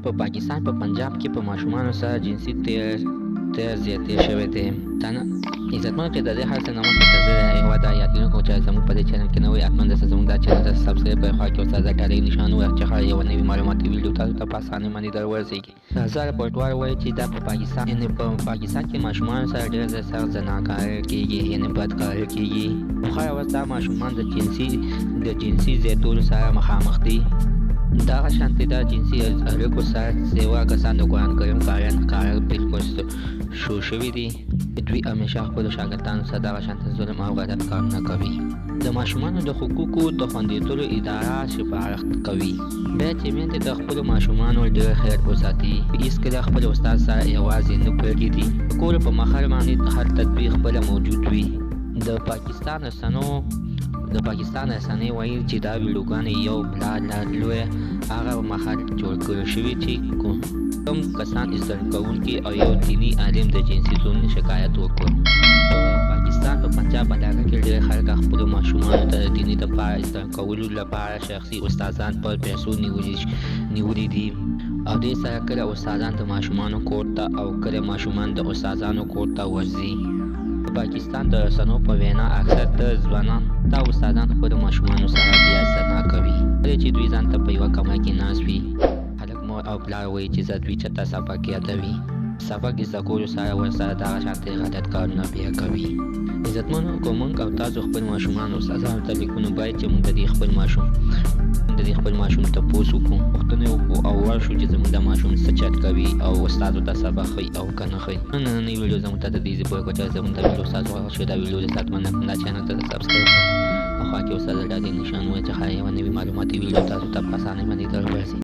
په پاکستان په پنجاب کې په ماشومانو سره جنسي تیر زیاتې شوی دی. عزتمنو چې د دې هر څه نه مخکې که زه یوه دا یادونه کوم چې زموږ په دې چینل کې نه وئ حتما داسې زموږ دا چینل ته سبسکرایب کړئ، خوا کې ورسره د ډالۍ نشان ووهئ چې هر یوه نوي معلوماتي ویډیو تاسو ته په اسانۍ باندې در ورسېږي. تازه رپورټوار وایي چې دا په پاکستان کې ماشومانو سره ډېر سخت زناکاري کېږي، یعنې بدکاري کېږي. خو هره ورځ دا ماشومان د جنسي زیاتولو سره مخامخ دي. دغه شانتې دا جنسي اړیکو سره سیوا کسان د قرآن کریم قاریان ښکاره بالکل شو شوي دي چې دوی همیشه خپلو شاګردانو سره دغه شانته ظلم او غلط کارونه کوي. د ماشومانو د حقوقو د خوندیتلو اداره سپارښت کوي بیا چې میندې د خپلو ماشومانو ډېر خیر وساتي، هېڅکله خپل استاد سره یوازې نه پرېږدي. د کور په مخر باندې هر تدبیر خپله موجود وي. د پاکستان رسنۍ وایي چې دا ویډیوګانې یو بلا لویه هغه مخر جوړ کړی شوي چې کوم کسان زده کوونکي او یو دیني عالم د جنسي ظلم شکایت وکړ. په پاکستان په پنجاب علاقه کې ډېر خلک خپلو ماشومانو ته د دیني دپاره زده کولو لپاره شخصي استادان په پیسو نیولي دي او دې سره کله استادان د ماشومانو کور ته او کله ماشومان د استادانو کور ته ورځي. په پاکستان د رسنیو په وینا اکثر د ځوانان دا استادان خپلو ماشومانو سره بیا سنا کوي کله چې دوی ځان ته په یوه کمره کې ناست وي. هلک مور او پلار وایي چې زه دوی چېرته سبق یادوي، سبق زده کولو سره ورسره دغه شانتې غلط کارونه بیا کوي. عزتمنو که موږ او تاسو خپل ماشومان استادانو ته لیکو نو باید چې موږ د دې خپل ماشوم تپوس وکړو، پوښتنې وکړو او ورشو چې زموږ د ماشوم څه چت کوي او استادو ته سبق ښیي او که نه ښیي. نننۍ ویډیو زموږ ته د دې پوهه کړه چې زموږ د ویډیو ستاسو خوښ شوې دا ویډیو د ساتمن نه کړم دا چینل ته سبسکرایب کړئ او خوا کې ورسره د ډالۍ نشان ووهئ چې هر یوه نوي معلوماتي ویډیو تاسو ته په اسانۍ باندې در ورسي.